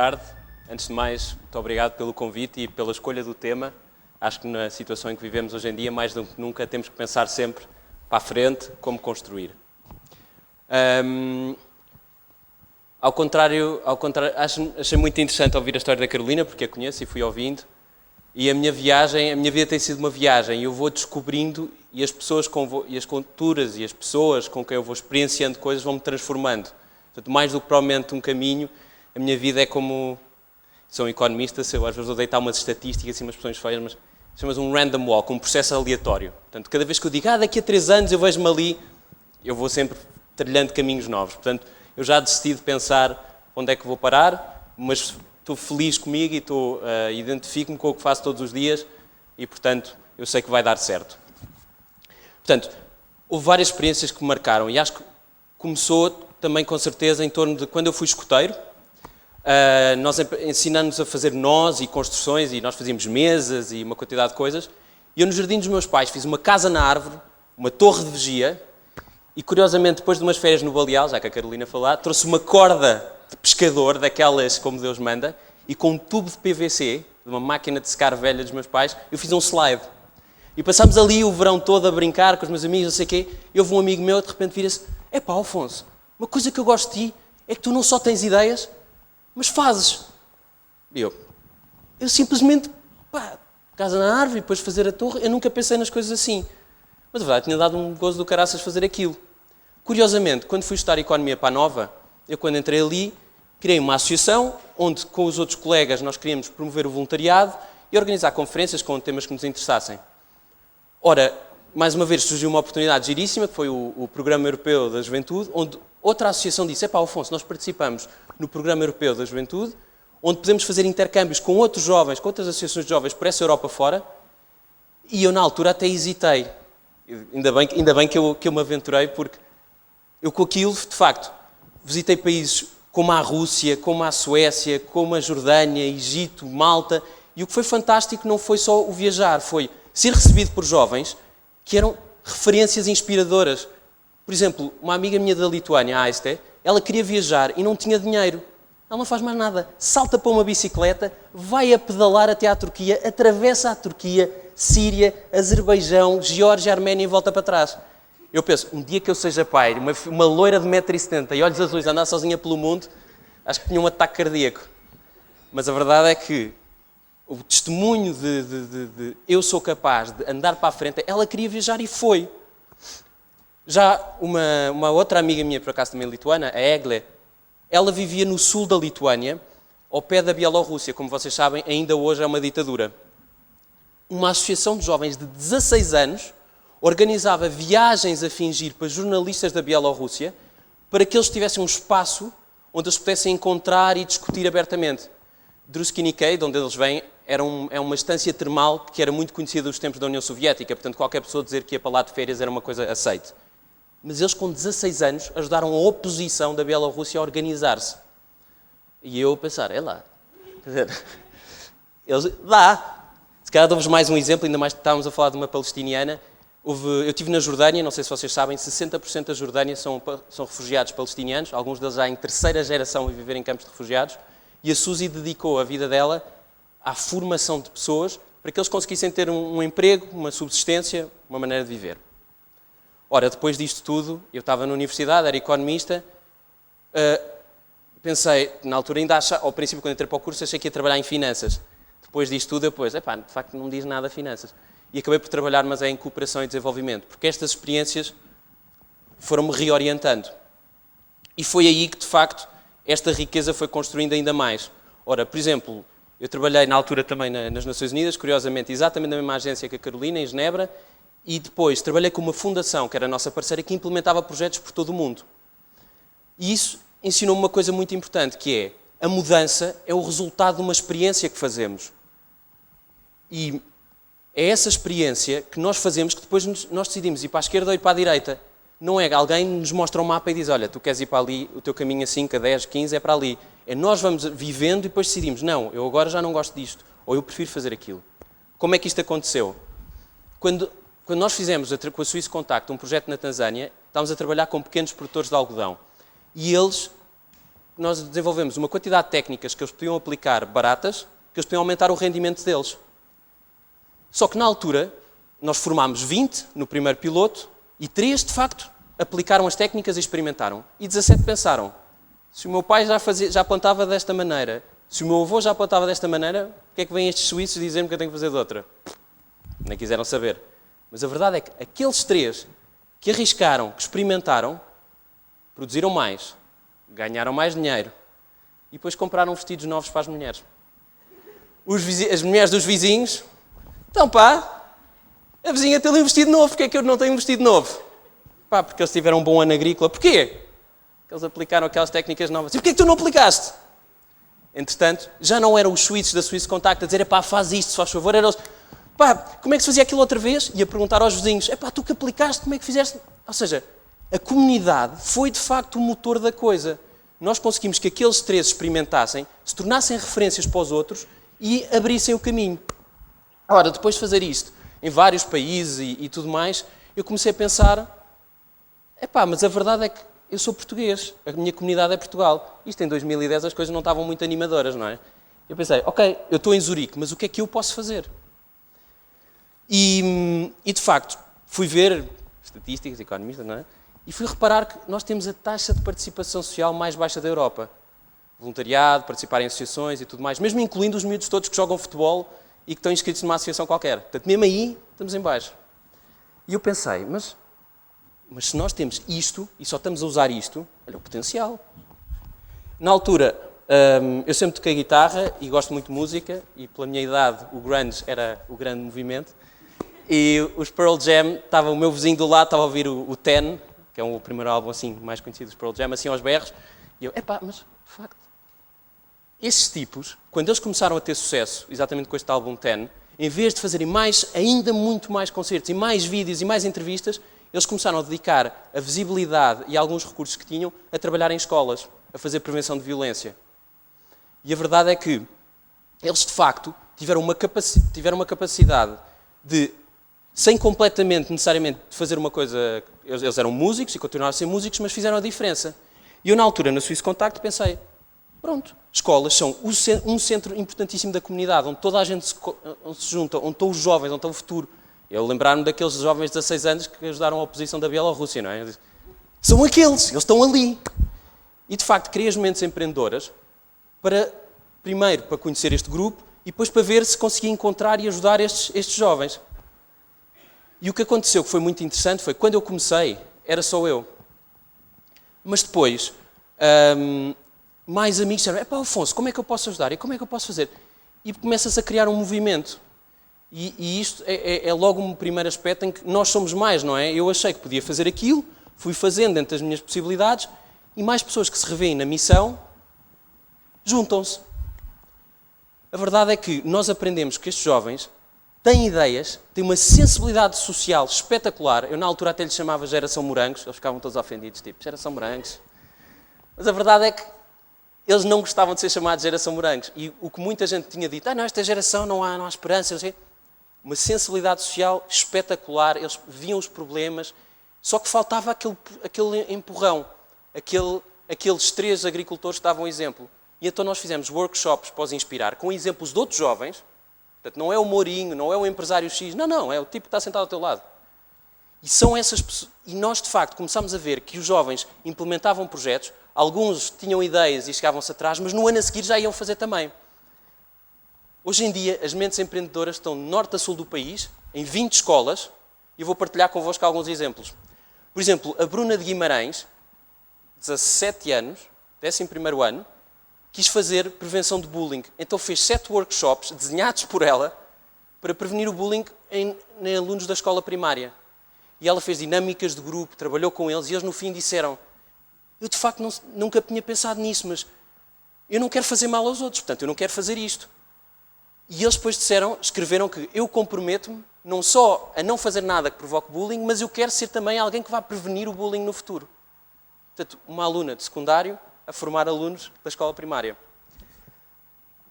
tarde. Antes de mais, muito obrigado pelo convite e pela escolha do tema. Acho que na situação em que vivemos hoje em dia, mais do que nunca, temos que pensar sempre para a frente como construir. Ao contrário, achei muito interessante ouvir a história da Carolina, porque a conheço e fui ouvindo. E a minha vida tem sido uma viagem, e eu vou descobrindo, e as pessoas, e as culturas e as pessoas com quem eu vou experienciando coisas vão-me transformando. Portanto, mais do que provavelmente um caminho, a minha vida é como... Sou um economista, eu às vezes vou deitar umas estatísticas e umas expressões feias, mas chama-se um random walk, um processo aleatório. Portanto, cada vez que eu digo, daqui a 3 anos eu vejo-me ali, eu vou sempre trilhando caminhos novos. Portanto, eu já decidi de pensar onde é que vou parar, mas estou feliz comigo e identifico-me com o que faço todos os dias e, portanto, eu sei que vai dar certo. Portanto, houve várias experiências que me marcaram e acho que começou também, com certeza, em torno de quando eu fui escoteiro. Nós ensinamos-nos a fazer nós e construções e nós fazíamos mesas e uma quantidade de coisas. E eu, no jardim dos meus pais, fiz uma casa na árvore, uma torre de vigia e, curiosamente, depois de umas férias no Baleal, já que a Carolina falou, trouxe uma corda de pescador, daquelas como Deus manda, e com um tubo de PVC, de uma máquina de secar velha dos meus pais, eu fiz um slide. E passámos ali o verão todo a brincar com os meus amigos, não sei o quê, e houve um amigo meu, de repente vira-se, Alfonso, uma coisa que eu gosto de ti é que tu não só tens ideias, mas fazes. E eu simplesmente, casa na árvore, e depois fazer a torre, eu nunca pensei nas coisas assim. Mas, a verdade, tinha dado um gozo do caraças fazer aquilo. Curiosamente, quando fui estudar Economia para a Nova, eu, quando entrei ali, criei uma associação onde, com os outros colegas, nós queríamos promover o voluntariado e organizar conferências com temas que nos interessassem. Ora, mais uma vez, surgiu uma oportunidade giríssima, que foi o Programa Europeu da Juventude, onde outra associação disse, Alfonso, nós participamos no Programa Europeu da Juventude, onde podemos fazer intercâmbios com outros jovens, com outras associações de jovens por essa Europa fora, e eu, na altura, até hesitei. Ainda bem que eu me aventurei, porque eu, com aquilo, de facto, visitei países como a Rússia, como a Suécia, como a Jordânia, Egito, Malta, e o que foi fantástico não foi só o viajar, foi ser recebido por jovens que eram referências inspiradoras. Por exemplo, uma amiga minha da Lituânia, a Aiste, ela queria viajar e não tinha dinheiro. Ela não faz mais nada. Salta para uma bicicleta, vai a pedalar até à Turquia, atravessa a Turquia, Síria, Azerbaijão, Geórgia, Arménia e volta para trás. Eu penso, um dia que eu seja pai, uma loira de 1,70 m e olhos azuis, andar sozinha pelo mundo, acho que tinha um ataque cardíaco. Mas a verdade é que o testemunho de eu sou capaz de andar para a frente, ela queria viajar e foi. Já uma outra amiga minha, por acaso também lituana, a Egle, ela vivia no sul da Lituânia, ao pé da Bielorrússia. Como vocês sabem, ainda hoje é uma ditadura. Uma associação de jovens de 16 anos organizava viagens a fingir para jornalistas da Bielorrússia para que eles tivessem um espaço onde eles pudessem encontrar e discutir abertamente. Druskinikei, de onde eles vêm, é uma estância termal que era muito conhecida dos tempos da União Soviética, portanto qualquer pessoa dizer que ia para lá de férias era uma coisa aceite. Mas eles, com 16 anos, ajudaram a oposição da Bielorrússia a organizar-se. E eu a pensar, lá. Quer dizer, eles, lá. Se calhar dou-vos mais um exemplo, ainda mais que estávamos a falar de uma palestiniana. Eu estive na Jordânia, não sei se vocês sabem, 60% da Jordânia são refugiados palestinianos, alguns deles já em 3ª geração a viver em campos de refugiados, e a Suzy dedicou a vida dela à formação de pessoas para que eles conseguissem ter um emprego, uma subsistência, uma maneira de viver. Ora, depois disto tudo, eu estava na universidade, era economista, pensei, na altura ainda ao princípio quando entrei para o curso, achei que ia trabalhar em finanças. Depois disto tudo, depois, de facto não me diz nada finanças. E acabei por trabalhar, mas em cooperação e desenvolvimento, porque estas experiências foram-me reorientando. E foi aí que, de facto, esta riqueza foi construindo ainda mais. Ora, por exemplo, eu trabalhei na altura também nas Nações Unidas, curiosamente, exatamente na mesma agência que a Carolina, em Genebra, e depois trabalhei com uma fundação, que era a nossa parceira, que implementava projetos por todo o mundo. E isso ensinou-me uma coisa muito importante, que é, a mudança é o resultado de uma experiência que fazemos. E é essa experiência que nós fazemos que depois nós decidimos ir para a esquerda ou ir para a direita. Não é alguém nos mostra um mapa e diz, olha, tu queres ir para ali, o teu caminho a 5, a 10, 15 é para ali. É nós vamos vivendo e depois decidimos, não, eu agora já não gosto disto, ou eu prefiro fazer aquilo. Como é que isto aconteceu? Quando nós fizemos com a Swiss Contact um projeto na Tanzânia, estávamos a trabalhar com pequenos produtores de algodão. E eles nós desenvolvemos uma quantidade de técnicas que eles podiam aplicar baratas, que eles podiam aumentar o rendimento deles. Só que na altura, nós formámos 20 no primeiro piloto e 3, de facto, aplicaram as técnicas e experimentaram. E 17 pensaram, se o meu pai já plantava desta maneira, se o meu avô já plantava desta maneira, o que é que vêm estes suíços dizer-me que eu tenho que fazer de outra? Nem quiseram saber. Mas a verdade é que aqueles 3 que arriscaram, que experimentaram, produziram mais, ganharam mais dinheiro e depois compraram vestidos novos para as mulheres. As mulheres dos vizinhos, então pá, a vizinha tem ali um vestido novo, porque é que eu não tenho um vestido novo? Pá, porque eles tiveram um bom ano agrícola. Porquê? Porque eles aplicaram aquelas técnicas novas. E porquê é que tu não aplicaste? Entretanto, já não eram os suíços da Swiss Contact a dizer, pá, faz isto, se faz favor, eram eles, pá, como é que se fazia aquilo outra vez? E a perguntar aos vizinhos, pá, tu que aplicaste, como é que fizeste? Ou seja, a comunidade foi de facto o motor da coisa. Nós conseguimos que aqueles 3 experimentassem, se tornassem referências para os outros e abrissem o caminho. Ora, depois de fazer isto em vários países e tudo mais, eu comecei a pensar, mas a verdade é que eu sou português, a minha comunidade é Portugal. Isto em 2010 as coisas não estavam muito animadoras, não é? Eu pensei, ok, eu estou em Zurique, mas o que é que eu posso fazer? E de facto, fui ver estatísticas, economistas, não é? E fui reparar que nós temos a taxa de participação social mais baixa da Europa. Voluntariado, participar em associações e tudo mais, mesmo incluindo os miúdos todos que jogam futebol e que estão inscritos numa associação qualquer. Portanto, mesmo aí, estamos em baixo. E eu pensei, mas se nós temos isto e só estamos a usar isto, olha o potencial. Na altura, eu sempre toquei guitarra e gosto muito de música e pela minha idade o grunge era o grande movimento. E os Pearl Jam, o meu vizinho do lado estava a ouvir o Ten, que é o primeiro álbum assim, mais conhecido dos Pearl Jam, assim aos berros. E eu, mas de facto, esses tipos, quando eles começaram a ter sucesso, exatamente com este álbum Ten, em vez de fazerem ainda muito mais concertos e mais vídeos e mais entrevistas, eles começaram a dedicar a visibilidade e alguns recursos que tinham a trabalhar em escolas, a fazer prevenção de violência. E a verdade é que eles, de facto, tiveram uma capacidade de, sem completamente, necessariamente, fazer uma coisa... Eles eram músicos e continuaram a ser músicos, mas fizeram a diferença. E eu, na altura, na Swiss Contact, pensei, pronto, escolas são um centro importantíssimo da comunidade, onde toda a gente se junta, onde estão os jovens, onde está o futuro. Eu lembrar-me daqueles jovens de 16 anos que ajudaram a oposição da Bielorrússia, não é? São aqueles, eles estão ali. E, de facto, criei as mentes empreendedoras primeiro para conhecer este grupo e depois para ver se conseguia encontrar e ajudar estes jovens. E o que aconteceu, que foi muito interessante, foi quando eu comecei, era só eu. Mas depois, mais amigos disseram, Afonso, como é que eu posso ajudar? E como é que eu posso fazer? E começa-se a criar um movimento. E isto é logo um primeiro aspecto em que nós somos mais, não é? Eu achei que podia fazer aquilo, fui fazendo dentro das minhas possibilidades e mais pessoas que se revêem na missão juntam-se. A verdade é que nós aprendemos que estes jovens têm ideias, têm uma sensibilidade social espetacular. Eu na altura até lhes chamava geração morangos, eles ficavam todos ofendidos, tipo, geração morangos. Mas a verdade é que eles não gostavam de ser chamados geração morangos. E o que muita gente tinha dito, não, esta geração não há esperança, não sei. Uma sensibilidade social espetacular, eles viam os problemas, só que faltava aquele empurrão, aqueles 3 agricultores que davam exemplo. E então nós fizemos workshops para os inspirar, com exemplos de outros jovens. Portanto, não é o Mourinho, não é o empresário X, não, é o tipo que está sentado ao teu lado. E são essas pessoas. E nós, de facto, começámos a ver que os jovens implementavam projetos, alguns tinham ideias e chegavam-se atrás, mas no ano a seguir já iam fazer também. Hoje em dia, as mentes empreendedoras estão de norte a sul do país, em 20 escolas, e eu vou partilhar convosco alguns exemplos. Por exemplo, a Bruna de Guimarães, 17 anos, 11º ano, quis fazer prevenção de bullying. Então fez 7 workshops desenhados por ela para prevenir o bullying em alunos da escola primária. E ela fez dinâmicas de grupo, trabalhou com eles e eles no fim disseram, eu de facto nunca tinha pensado nisso, mas eu não quero fazer mal aos outros, portanto eu não quero fazer isto. E eles depois escreveram que eu comprometo-me não só a não fazer nada que provoque bullying, mas eu quero ser também alguém que vá prevenir o bullying no futuro. Portanto, uma aluna de secundário a formar alunos da escola primária.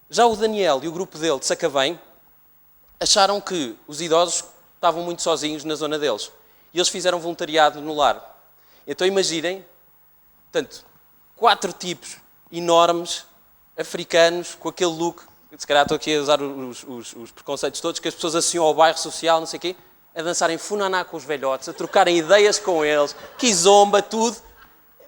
Já o Daniel e o grupo dele de Sacavém acharam que os idosos estavam muito sozinhos na zona deles. E eles fizeram voluntariado no lar. Então imaginem, portanto, 4 tipos enormes, africanos, com aquele look, se calhar estou aqui a usar os preconceitos todos, que as pessoas associam ao bairro social, não sei o quê, a dançarem funaná com os velhotes, a trocarem ideias com eles, kizomba, tudo.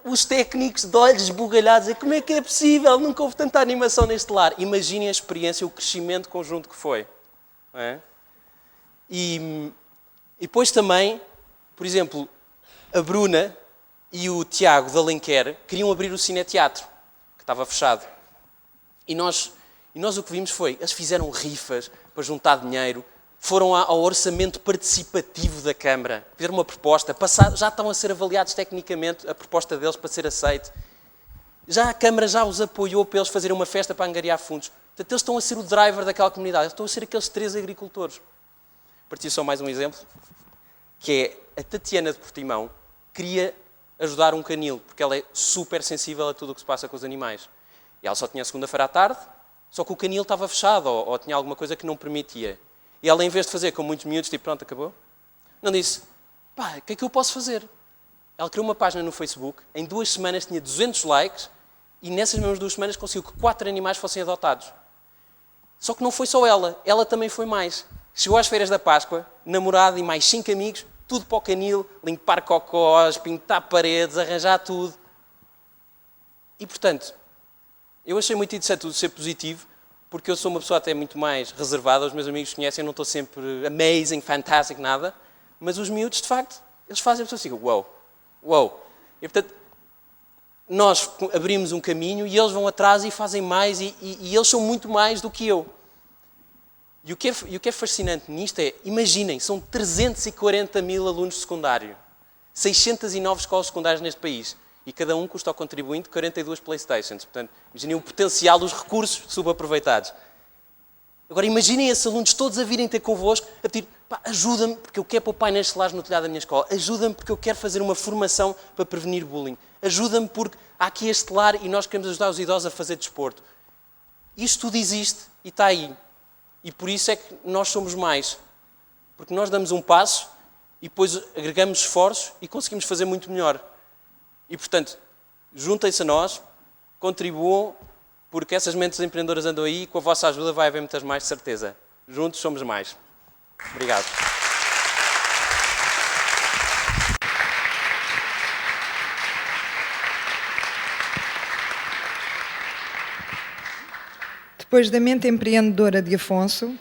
Os técnicos de olhos esbugalhados, e como é que é possível? Nunca houve tanta animação neste lar. Imaginem a experiência, o crescimento conjunto que foi. Não é? E depois também, por exemplo, a Bruna e o Tiago de Alenquer queriam abrir o cineteatro, que estava fechado. E nós o que vimos foi, eles fizeram rifas para juntar dinheiro, foram ao orçamento participativo da Câmara, fizeram uma proposta, já estão a ser avaliados tecnicamente a proposta deles para ser aceite. Já a Câmara já os apoiou para eles fazerem uma festa para angariar fundos. Portanto, eles estão a ser o driver daquela comunidade, eles estão a ser aqueles 3 agricultores. Partilho só mais um exemplo, que é a Tatiana de Portimão queria ajudar um canil, porque ela é super sensível a tudo o que se passa com os animais. E ela só tinha segunda-feira à tarde, só que o canil estava fechado ou tinha alguma coisa que não permitia. E ela, em vez de fazer com muitos miúdos, tipo, pronto, acabou, não disse, pá, o que é que eu posso fazer? Ela criou uma página no Facebook, em 2 semanas tinha 200 likes e nessas mesmas 2 semanas conseguiu que 4 animais fossem adotados. Só que não foi só ela também foi mais. Chegou às feiras da Páscoa, namorado e mais 5 amigos, tudo para o canil, limpar cocós, pintar paredes, arranjar tudo. E, portanto, eu achei muito interessante tudo ser positivo, porque eu sou uma pessoa até muito mais reservada, os meus amigos conhecem, eu não estou sempre amazing, fantastic, nada, mas os miúdos, de facto, eles fazem a pessoa assim, uau. E, portanto, nós abrimos um caminho e eles vão atrás e fazem mais e eles são muito mais do que eu. E o que é fascinante nisto é, imaginem, são 340 mil alunos de secundário, 609 escolas secundárias neste país, e cada um custa ao contribuinte 42 Playstations. Portanto, imaginem o potencial dos recursos subaproveitados. Agora, imaginem esses alunos todos a virem ter convosco, a pedir, pá, ajuda-me, porque eu quero pôr painéis solares no telhado da minha escola. Ajuda-me, porque eu quero fazer uma formação para prevenir bullying. Ajuda-me, porque há aqui este lar e nós queremos ajudar os idosos a fazer desporto. Isto tudo existe e está aí. E por isso é que nós somos mais. Porque nós damos um passo e depois agregamos esforços e conseguimos fazer muito melhor. E, portanto, juntem-se a nós, contribuam, porque essas mentes empreendedoras andam aí e com a vossa ajuda vai haver muitas mais, de certeza. Juntos somos mais. Obrigado. Depois da mente empreendedora de Afonso,